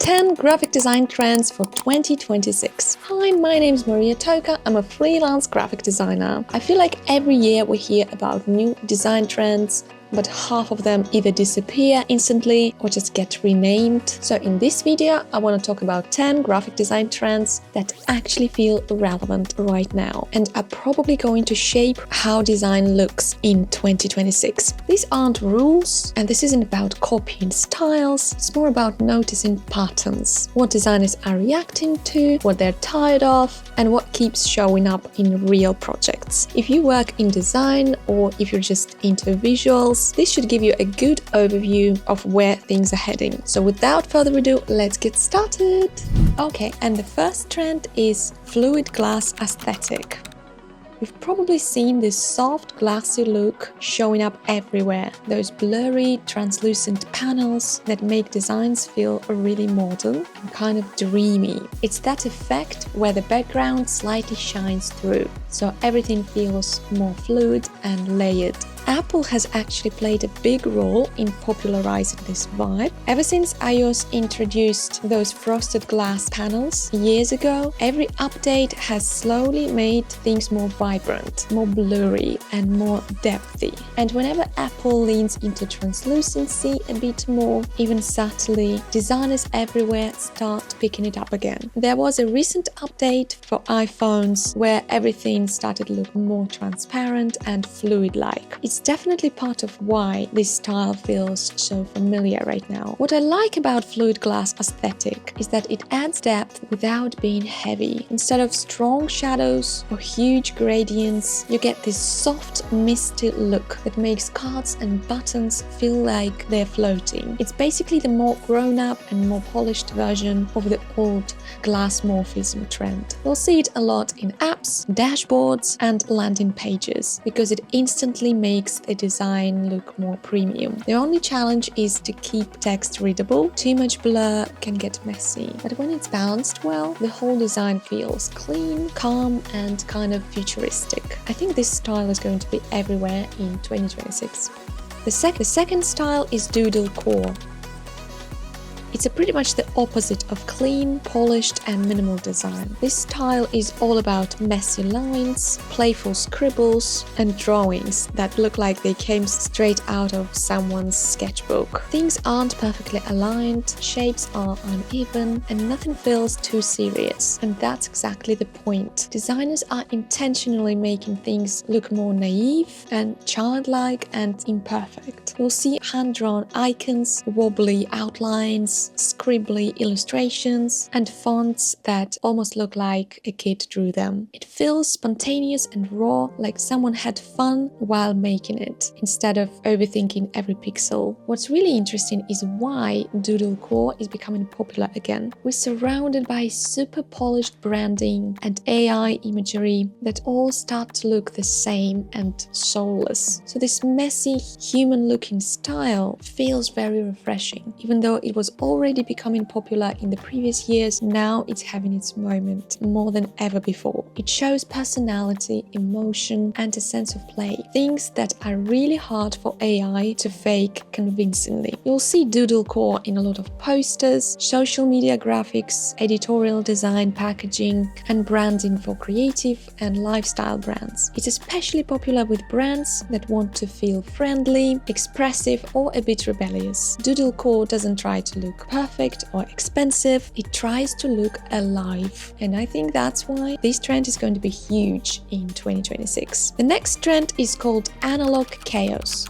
10 graphic design trends for 2026. Hi, my name is Maria Toka. I'm a freelance graphic designer. I feel like every year we hear about new design trends, but half of them either disappear instantly or just get renamed. So in this video, I want to talk about 10 graphic design trends that actually feel relevant right now and are probably going to shape how design looks in 2026. These aren't rules, and this isn't about copying styles. It's more about noticing patterns, what designers are reacting to, what they're tired of, and what keeps showing up in real projects. If you work in design or if you're just into visuals, this should give you a good overview of where things are heading. So without further ado, let's get started. Okay, and the first trend is fluid glass aesthetic. We've probably seen this soft, glassy look showing up everywhere. Those blurry, translucent panels that make designs feel really modern and kind of dreamy. It's that effect where the background slightly shines through, so everything feels more fluid and layered. Apple has actually played a big role in popularizing this vibe. Ever since iOS introduced those frosted glass panels years ago, every update has slowly made things more vibrant, more blurry, and more depthy. And whenever Apple leans into translucency a bit more, even subtly, designers everywhere start picking it up again. There was a recent update for iPhones where everything started to look more transparent and fluid-like. It's definitely part of why this style feels so familiar right now. What I like about fluid glass aesthetic is that it adds depth without being heavy. Instead of strong shadows or huge gradients, you get this soft, misty look that makes cards and buttons feel like they're floating. It's basically the more grown-up and more polished version of the old glass morphism trend. You'll see it a lot in apps, dashboards, and landing pages because it instantly makes the design look more premium. The only challenge is to keep text readable. Too much blur can get messy, but when it's balanced well, the whole design feels clean, calm, and kind of futuristic. I think this style is going to be everywhere in 2026. The second style is doodlecore. It's pretty much the opposite of clean, polished, and minimal design. This style is all about messy lines, playful scribbles, and drawings that look like they came straight out of someone's sketchbook. Things aren't perfectly aligned, shapes are uneven, and nothing feels too serious. And that's exactly the point. Designers are intentionally making things look more naive and childlike and imperfect. You'll see hand-drawn icons, wobbly outlines, scribbly illustrations, and fonts that almost look like a kid drew them. It feels spontaneous and raw, like someone had fun while making it, instead of overthinking every pixel. What's really interesting is why doodlecore is becoming popular again. We're surrounded by super polished branding and AI imagery that all start to look the same and soulless. So this messy, human-looking style feels very refreshing. Even though it was already becoming popular in the previous years, now it's having its moment more than ever before. It shows personality, emotion, and a sense of play, things that are really hard for AI to fake convincingly. You'll see doodlecore in a lot of posters, social media graphics, editorial design, packaging, and branding for creative and lifestyle brands. It's especially popular with brands that want to feel friendly, expressive, or a bit rebellious. Doodlecore doesn't try to look perfect or expensive, it tries to look alive. And I think that's why this trend is going to be huge in 2026. The next trend is called analog chaos.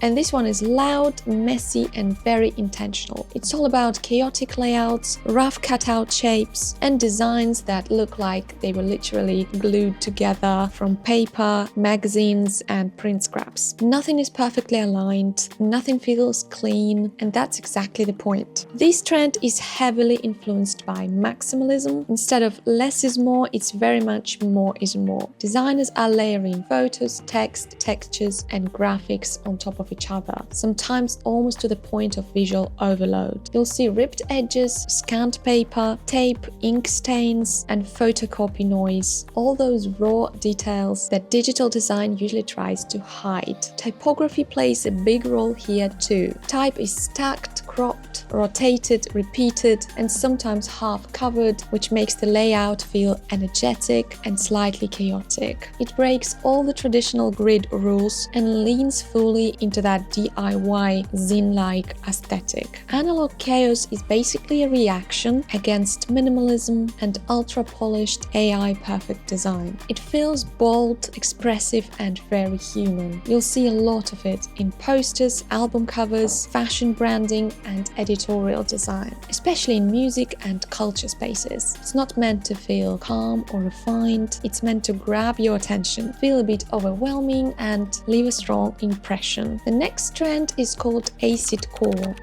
And this one is loud, messy, and very intentional. It's all about chaotic layouts, rough cutout shapes, and designs that look like they were literally glued together from paper, magazines, and print scraps. Nothing is perfectly aligned, nothing feels clean, and that's exactly the point. This trend is heavily influenced by maximalism. Instead of less is more, it's very much more is more. Designers are layering photos, text, textures, and graphics on top of of each other, sometimes almost to the point of visual overload. You'll see ripped edges, scanned paper, tape, ink stains, and photocopy noise, all those raw details that digital design usually tries to hide. Typography plays a big role here too. Type is stacked, cropped, rotated, repeated, and sometimes half covered, which makes the layout feel energetic and slightly chaotic. It breaks all the traditional grid rules and leans fully into that DIY zine-like aesthetic. Analog chaos is basically a reaction against minimalism and ultra-polished AI-perfect design. It feels bold, expressive, and very human. You'll see a lot of it in posters, album covers, fashion branding, and editorial design, especially in music and culture spaces. It's not meant to feel calm or refined, it's meant to grab your attention, feel a bit overwhelming, and leave a strong impression. The next trend is called acid core.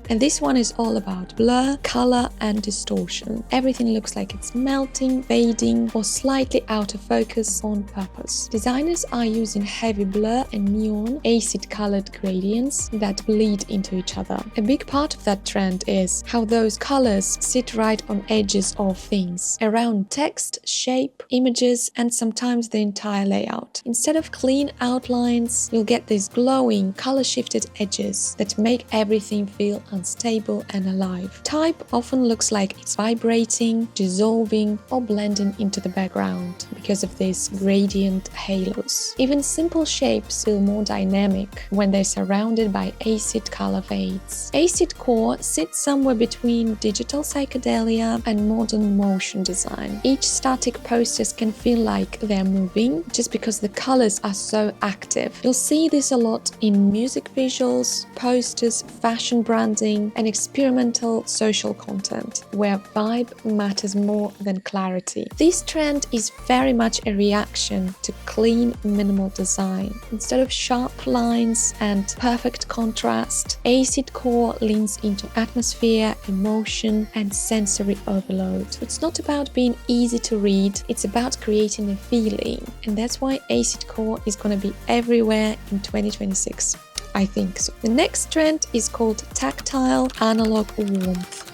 And this one is all about blur, color, and distortion. Everything looks like it's melting, fading, or slightly out of focus on purpose. Designers are using heavy blur and neon, acid-colored gradients that bleed into each other. A big part of that trend is how those colors sit right on edges of things, around text, shape, images, and sometimes the entire layout. Instead of clean outlines, you'll get these glowing, color-shifted edges that make everything feel unstable and alive. Type often looks like it's vibrating, dissolving, or blending into the background because of these gradient halos. Even simple shapes feel more dynamic when they're surrounded by acid color fades. Acid core sits somewhere between digital psychedelia and modern motion design. Each static posters can feel like they're moving just because the colors are so active. You'll see this a lot in music visuals, posters, fashion branding, and experimental social content, where vibe matters more than clarity. This trend is very much a reaction to clean, minimal design. Instead of sharp lines and perfect contrast, acid core leans into atmosphere, emotion, and sensory overload. It's not about being easy to read, it's about creating a feeling, and that's why acid core is going to be everywhere in 2026. I think so. The next trend is called tactile analog warmth.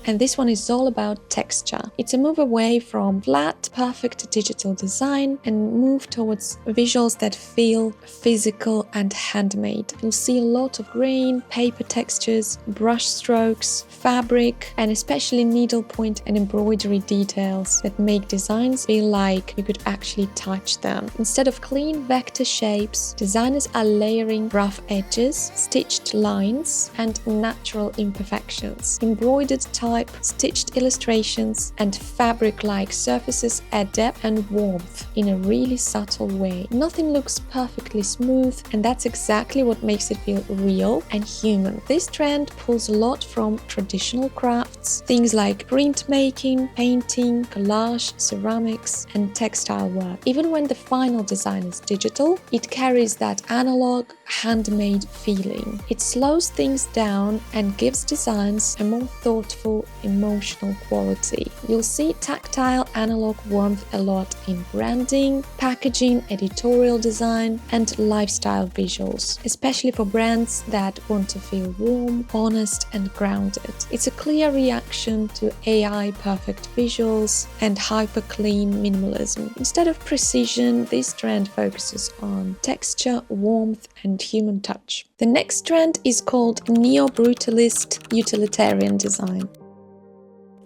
And this one is all about texture. It's a move away from flat, perfect digital design and move towards visuals that feel physical and handmade. You'll see a lot of grain, paper textures, brush strokes, fabric, and especially needlepoint and embroidery details that make designs feel like you could actually touch them. Instead of clean vector shapes, designers are layering rough edges, stitched lines, and natural imperfections. Embroidered type, stitched illustrations, and fabric-like surfaces add depth and warmth in a really subtle way. Nothing looks perfectly smooth, and that's exactly what makes it feel real and human. This trend pulls a lot from traditional crafts, things like printmaking, painting, collage, ceramics, and textile work. Even when the final design is digital, it carries that analog, handmade feeling. It slows things down and gives designs a more thoughtful, emotional quality. You'll see tactile analog warmth a lot in branding, packaging, editorial design, and lifestyle visuals, especially for brands that want to feel warm, honest, and grounded. It's a clear reaction to AI perfect visuals and hyper clean minimalism. Instead of precision, this trend focuses on texture, warmth, and human touch. The next trend is called neo-brutalist utilitarian design.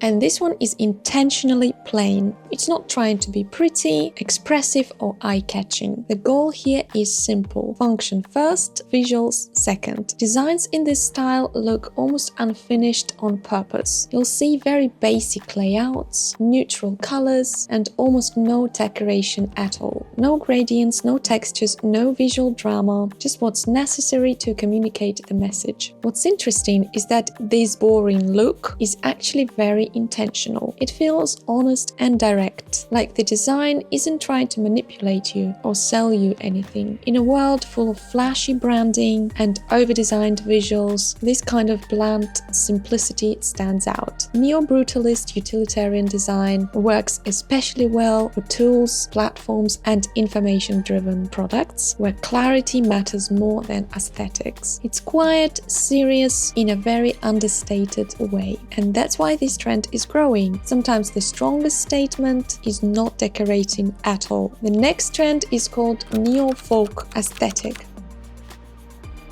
And this one is intentionally plain. It's not trying to be pretty, expressive, or eye-catching. The goal here is simple. Function first, visuals second. Designs in this style look almost unfinished on purpose. You'll see very basic layouts, neutral colors, and almost no decoration at all. No gradients, no textures, no visual drama, just what's necessary to communicate the message. What's interesting is that this boring look is actually very intentional. It feels honest and direct, like the design isn't trying to manipulate you or sell you anything. In a world full of flashy branding and over-designed visuals, this kind of blunt simplicity stands out. Neo-brutalist utilitarian design works especially well for tools, platforms, and information-driven products where clarity matters more than aesthetics. It's quiet, serious, in a very understated way, and that's why this trend is growing. Sometimes the strongest statement is not decorating at all. The next trend is called neo-folk aesthetic.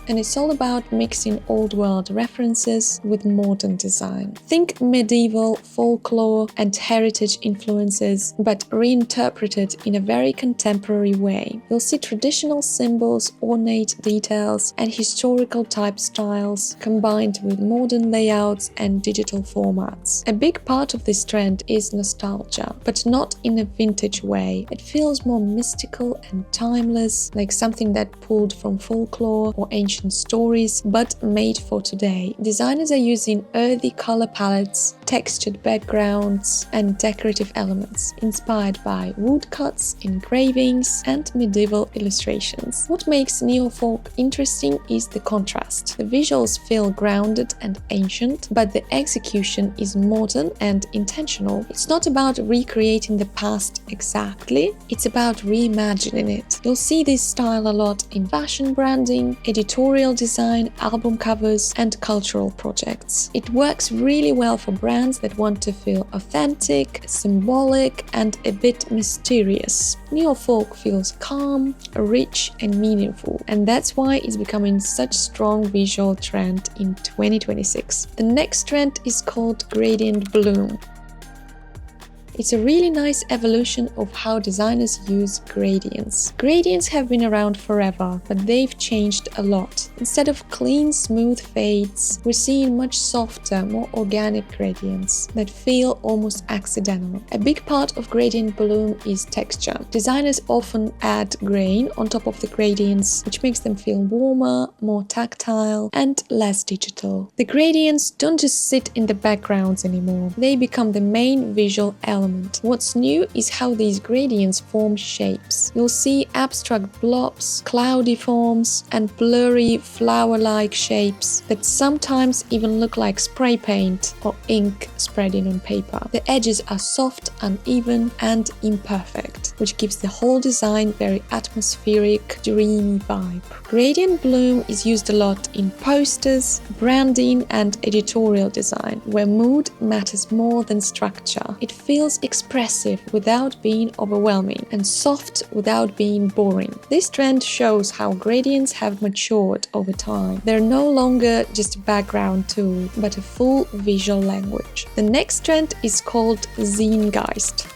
And it's all about mixing old world references with modern design. Think medieval, folklore, and heritage influences, but reinterpreted in a very contemporary way. You'll see traditional symbols, ornate details, and historical type styles combined with modern layouts and digital formats. A big part of this trend is nostalgia, but not in a vintage way. It feels more mystical and timeless, like something that pulled from folklore or ancient stories, but made for today. Designers are using earthy color palettes, textured backgrounds, and decorative elements inspired by woodcuts, engravings, and medieval illustrations. What makes neo-folk interesting is the contrast. The visuals feel grounded and ancient, but the execution is modern and intentional. It's not about recreating the past exactly, it's about reimagining it. You'll see this style a lot in fashion branding, editorial design, album covers, and cultural projects. It works really well for brands that want to feel authentic, symbolic, and a bit mysterious. Neo-folk feels calm, rich, and meaningful, and that's why it's becoming such a strong visual trend in 2026. The next trend is called gradient bloom. It's a really nice evolution of how designers use gradients. Gradients have been around forever, but they've changed a lot. Instead of clean, smooth fades, we're seeing much softer, more organic gradients that feel almost accidental. A big part of gradient bloom is texture. Designers often add grain on top of the gradients, which makes them feel warmer, more tactile, and less digital. The gradients don't just sit in the backgrounds anymore. They become the main visual element. What's new is how these gradients form shapes. You'll see abstract blobs, cloudy forms, and blurry flower-like shapes that sometimes even look like spray paint or ink spreading on paper. The edges are soft, uneven, and imperfect, which gives the whole design very atmospheric, dreamy vibe. Gradient bloom is used a lot in posters, branding, and editorial design, where mood matters more than structure. It feels expressive without being overwhelming and soft without being boring. This trend shows how gradients have matured over time. They're no longer just a background tool, but a full visual language. The next trend is called Zeitgeist.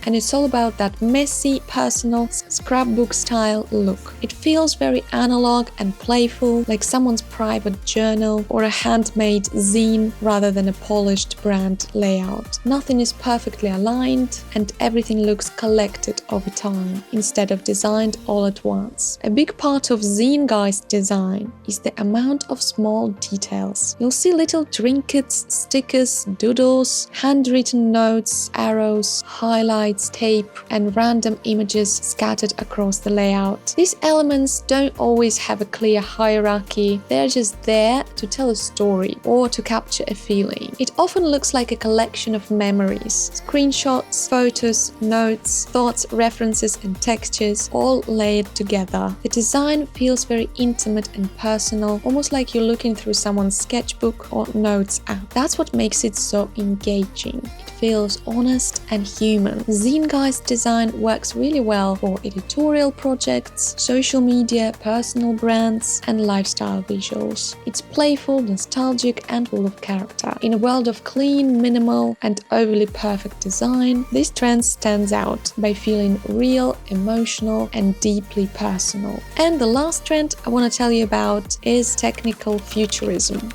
And it's all about that messy, personal, scrapbook-style look. It feels very analog and playful, like someone's private journal or a handmade zine rather than a polished brand layout. Nothing is perfectly aligned, and everything looks collected over time, instead of designed all at once. A big part of Zeitgeist design is the amount of small details. You'll see little trinkets, stickers, doodles, handwritten notes, arrows, highlights, tape, and random images scattered across the layout. These elements don't always have a clear hierarchy, they're just there to tell a story or to capture a feeling. It often looks like a collection of memories, screenshots, photos, notes, thoughts, references, and textures all layered together. The design feels very intimate and personal, almost like you're looking through someone's sketchbook or notes app. That's what makes it so engaging. It feels honest and human. Zeitgeist design works really well for editorial projects, social media, personal brands, and lifestyle visuals. It's playful, nostalgic, and full of character. In a world of clean, minimal, and overly perfect design, this trend stands out by feeling real, emotional, and deeply personal. And the last trend I want to tell you about is technical futurism.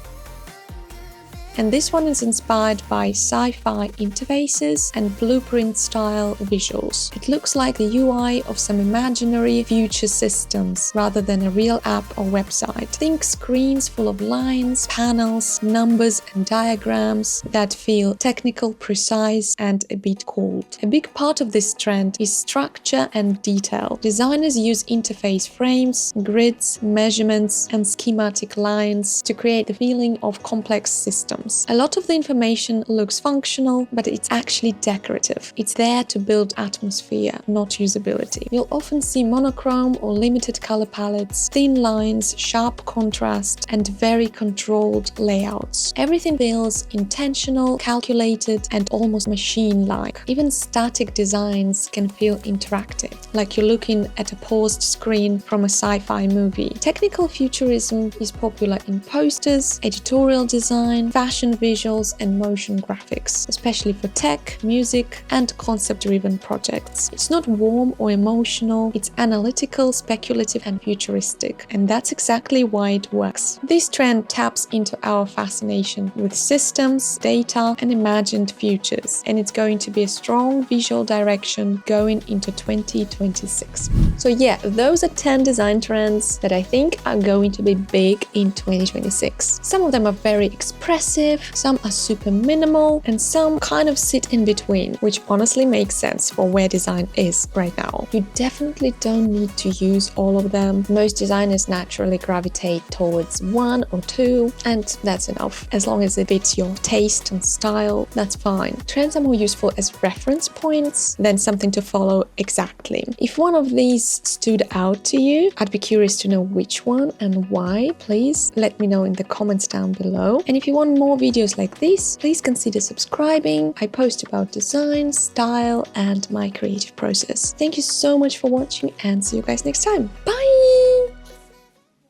And this one is inspired by sci-fi interfaces and blueprint-style visuals. It looks like the UI of some imaginary future systems rather than a real app or website. Think screens full of lines, panels, numbers and diagrams that feel technical, precise and a bit cold. A big part of this trend is structure and detail. Designers use interface frames, grids, measurements and schematic lines to create the feeling of complex systems. A lot of the information looks functional, but it's actually decorative. It's there to build atmosphere, not usability. You'll often see monochrome or limited color palettes, thin lines, sharp contrast, and very controlled layouts. Everything feels intentional, calculated, and almost machine-like. Even static designs can feel interactive, like you're looking at a paused screen from a sci-fi movie. Technical futurism is popular in posters, editorial design, fashion visuals, and motion graphics, especially for tech, music, and concept-driven projects. It's not warm or emotional, it's analytical, speculative, and futuristic, and that's exactly why it works. This trend taps into our fascination with systems, data, and imagined futures, and it's going to be a strong visual direction going into 2026. So yeah, those are 10 design trends that I think are going to be big in 2026. Some of them are very expressive, some are super minimal, and some kind of sit in between, which honestly makes sense for where design is right now. You definitely don't need to use all of them. Most designers naturally gravitate towards one or two, and that's enough. As long as it fits your taste and style, that's fine. Trends are more useful as reference points than something to follow exactly. If one of these stood out to you, I'd be curious to know which one and why. Please let me know in the comments down below. And if you want more videos like this, please consider subscribing. I post about design, style, and my creative process. Thank you so much for watching and see you guys next time. Bye!